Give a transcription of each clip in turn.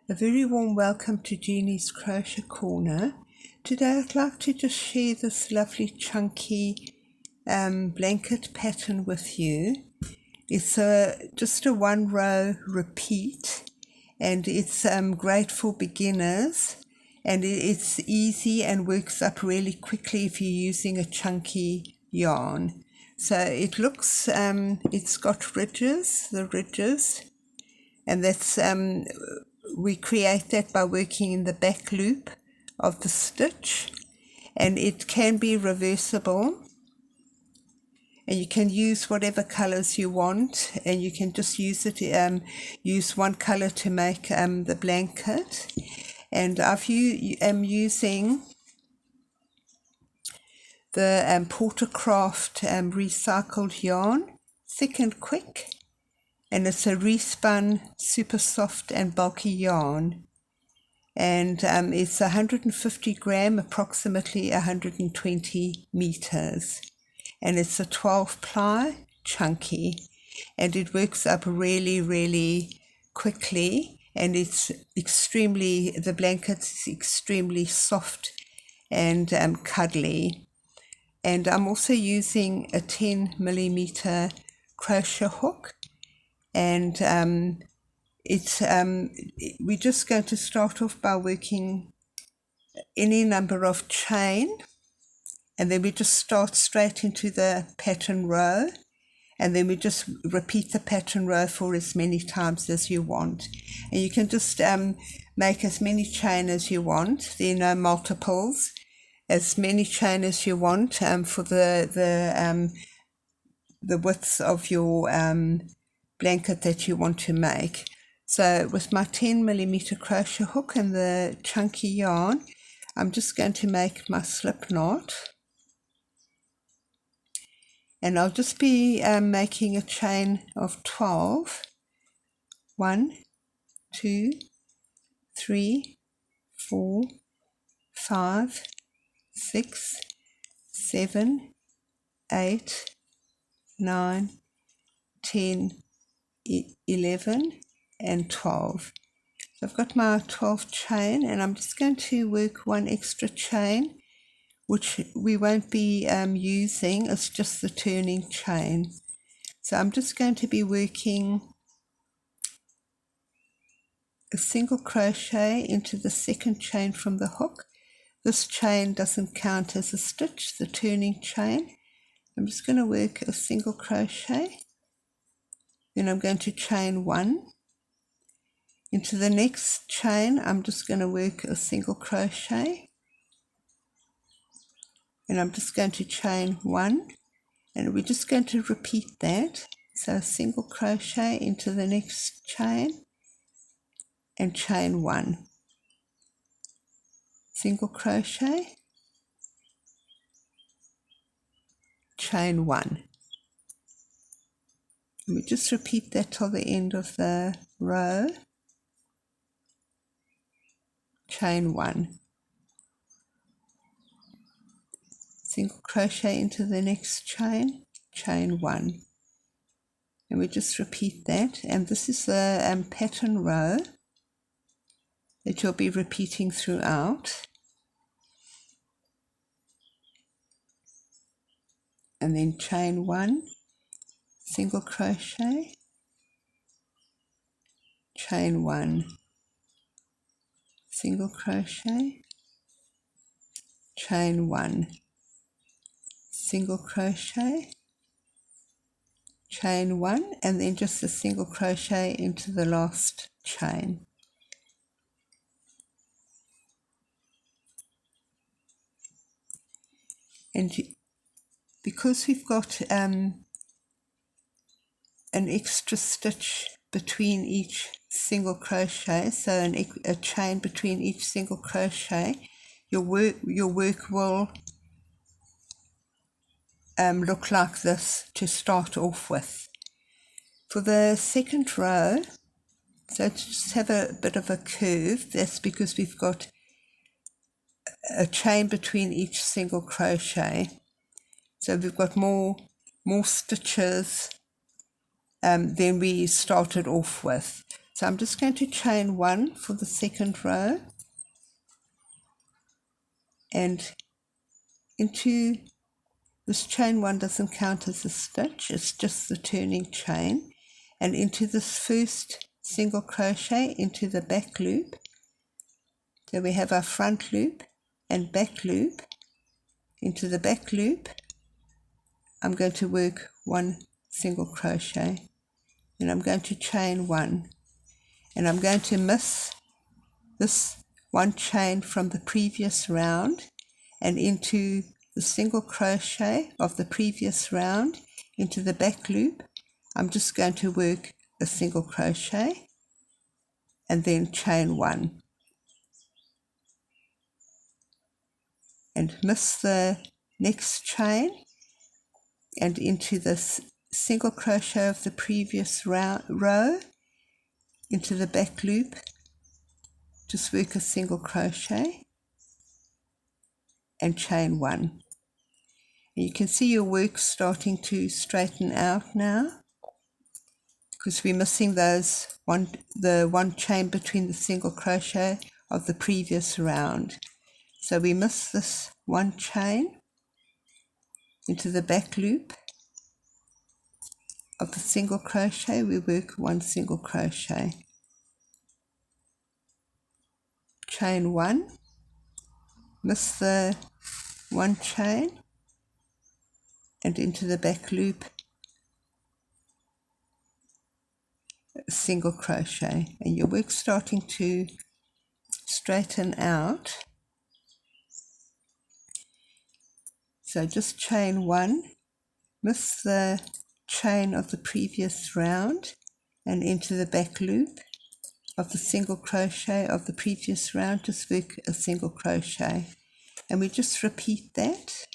A very warm welcome to Genie's Crochet Corner. Today I'd like to just share this lovely chunky blanket pattern with you. It's just a one row repeat, and it's great for beginners, and it's easy and works up really quickly if you're using a chunky yarn. So it looks, it's got ridges, and that's we create that by working in the back loop of the stitch, and it can be reversible, and you can use whatever colors you want, and you can just use it, use one color to make the blanket. And I'm using the Portercraft recycled yarn, thick and quick, and it's a respun super soft and bulky yarn, and it's 150 gram, approximately 120 meters, and it's a 12 ply chunky, and it works up really quickly, and it's the blanket is extremely soft and cuddly. And I'm also using a 10 millimeter crochet hook, and we're just going to start off by working any number of chain, and then we just start straight into the pattern row, and then we just repeat the pattern row for as many times as you want. And you can just make as many chain as you want. There are no multiples. As many chain as you want for the width of your blanket that you want to make. So with my 10 millimeter crochet hook and the chunky yarn, I'm just going to make my slip knot, and I'll just be making a chain of 12. 1, 2, 3, 4, 5, 6, 7, 8, 9, 10, 11 and 12. So I've got my 12 chain, and I'm just going to work one extra chain, which we won't be using. It's just the turning chain. So I'm just going to be working a single crochet into the second chain from the hook. This chain doesn't count as a stitch, the turning chain. I'm just going to work a single crochet, then I'm going to chain 1. Into the next chain, I'm just going to work a single crochet, and I'm just going to chain 1, and we're just going to repeat that. So single crochet into the next chain and chain 1, single crochet, chain 1. And we just repeat that till the end of the row. Chain 1, single crochet into the next chain, chain 1, and we just repeat that. And this is the pattern row that you'll be repeating throughout. And then chain 1, single crochet, chain 1, single crochet, chain 1, single crochet, chain 1, and then just a single crochet into the last chain. And because we've got an extra stitch between each single crochet, so a chain between each single crochet, your work will look like this to start off with. For the second row, so to just have a bit of a curve, that's because we've got a chain between each single crochet, so we've got more stitches than we started off with. So I'm just going to chain 1 for the second row, and into this chain 1 doesn't count as a stitch, it's just the turning chain, and into this first single crochet into the back loop. So we have our front loop and back loop. Into the back loop I'm going to work 1 single crochet, and I'm going to chain 1, and I'm going to miss this 1 chain from the previous round and into the single crochet of the previous round into the back loop. I'm just going to work a single crochet and then chain 1 and miss the next chain, and into this single crochet of the previous row into the back loop, just work a single crochet and chain 1. And you can see your work starting to straighten out now, because we're missing the one chain between the single crochet of the previous round. So we miss this 1 chain into the back loop of the single crochet, we work 1 single crochet, chain 1, miss the 1 chain, and into the back loop a single crochet, and your work's starting to straighten out. So just chain 1, miss the chain of the previous round and into the back loop of the single crochet of the previous round, just work a single crochet, and we just repeat that.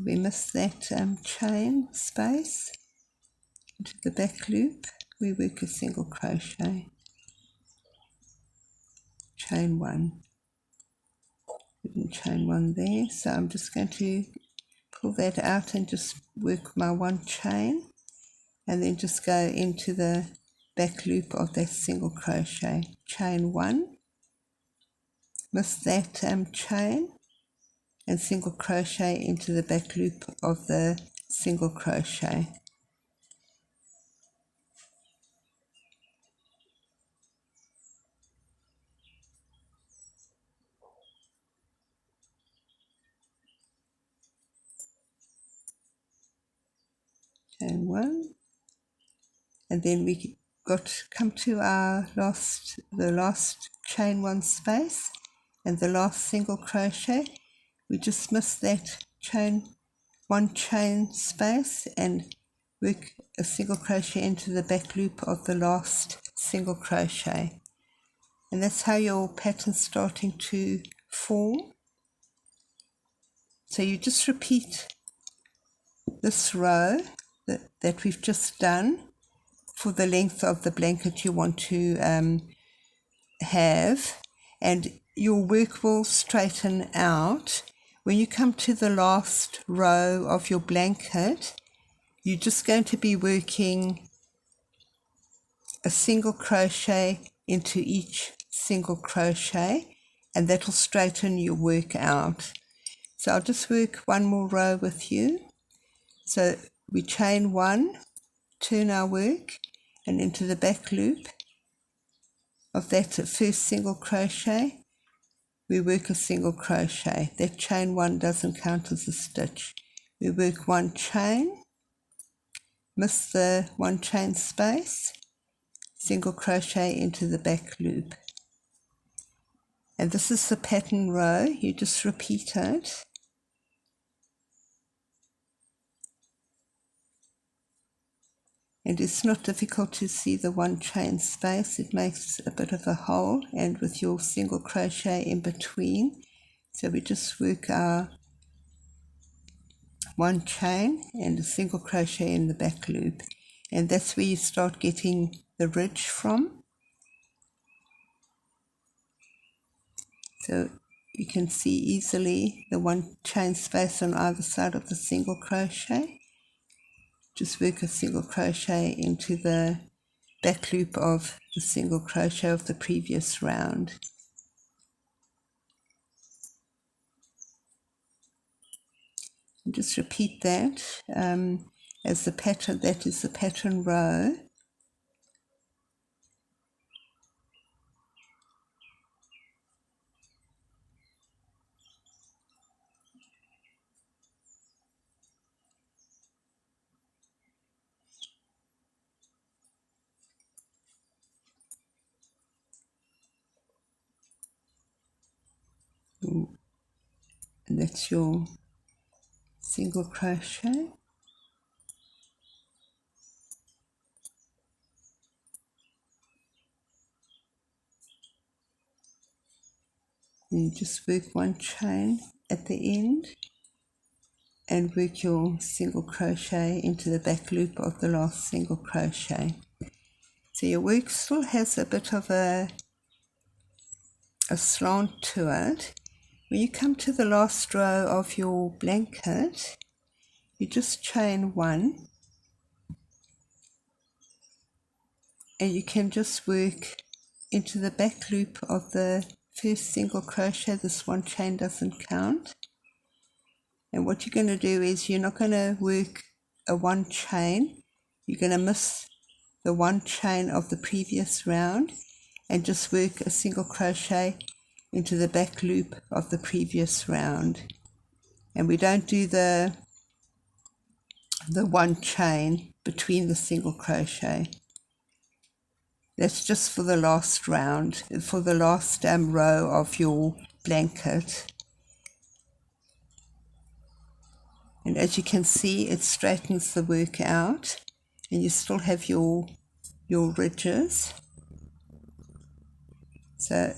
We miss that chain space. Into the back loop we work a single crochet, chain 1, didn't chain 1 there, so I'm just going to pull that out and just work my 1 chain, and then just go into the back loop of that single crochet, chain 1, miss that chain, and single crochet into the back loop of the single crochet. Chain 1, and then we come to our the last chain 1 space and the last single crochet. We just miss that chain 1 chain space and work a single crochet into the back loop of the last single crochet, and that's how your pattern's starting to form. So you just repeat this row that we've just done for the length of the blanket you want to have, and your work will straighten out. When you come to the last row of your blanket, you're just going to be working a single crochet into each single crochet, and that will straighten your work out. So I'll just work 1 more row with you. So we chain 1, turn our work, and into the back loop of that first single crochet we work a single crochet. That chain 1 doesn't count as a stitch. We work 1 chain, miss the 1 chain space, single crochet into the back loop, and this is the pattern row. You just repeat it. And it's not difficult to see the 1 chain space. It makes a bit of a hole, and with your single crochet in between, so we just work our 1 chain and a single crochet in the back loop, and that's where you start getting the ridge from. So you can see easily the one chain space on either side of the single crochet. Just work a single crochet into the back loop of the single crochet of the previous round. And just repeat that as the pattern, that is the pattern row. And that's your single crochet. And you just work one chain at the end and work your single crochet into the back loop of the last single crochet. So your work still has a bit of a slant to it. When you come to the last row of your blanket, you just chain one, and you can just work into the back loop of the first single crochet. This one chain doesn't count. And what you're going to do is you're not going to work a one chain. You're going to miss the one chain of the previous round and just work a single crochet into the back loop of the previous round. And we don't do the one chain between the single crochet. That's just for the last round, for the last row of your blanket. And as you can see, it straightens the work out, and you still have your ridges. So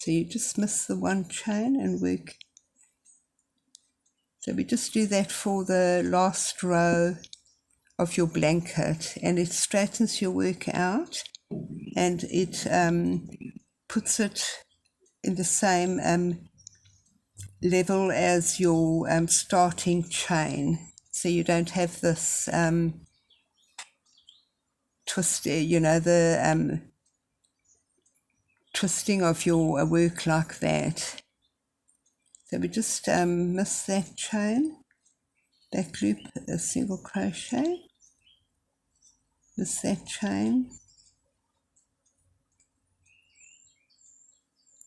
you just miss the one chain and work. So we just do that for the last row of your blanket, and it straightens your work out, and it puts it in the same level as your starting chain, so you don't have this twist, the twisting of your work like that. So we just miss that chain, back loop a single crochet, miss that chain.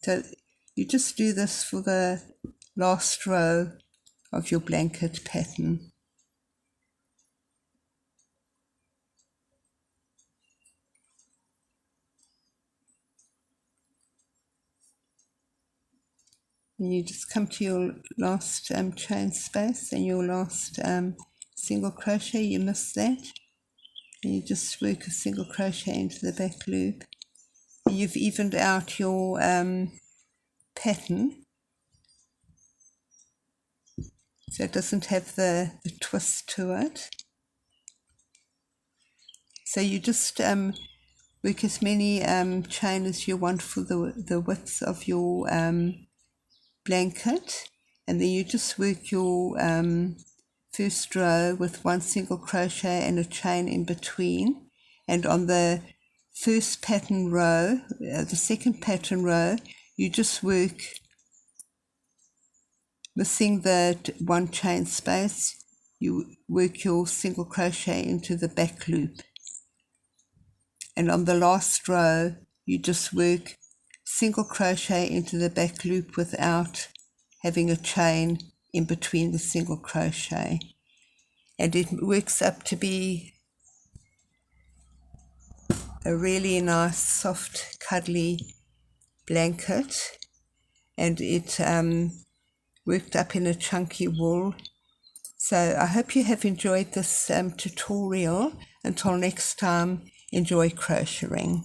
So you just do this for the last row of your blanket pattern. And you just come to your last chain space and your last single crochet, you miss that, and you just work a single crochet into the back loop. And you've evened out your pattern, so it doesn't have the twist to it. So you just work as many chain as you want for the width of your blanket, and then you just work your first row with one single crochet and a chain in between, and on the first pattern row, the second pattern row, you just work missing the one chain space, you work your single crochet into the back loop, and on the last row you just work single crochet into the back loop without having a chain in between the single crochet, and it works up to be a really nice soft cuddly blanket, and it worked up in a chunky wool. So I hope you have enjoyed this tutorial. Until next time, enjoy crocheting.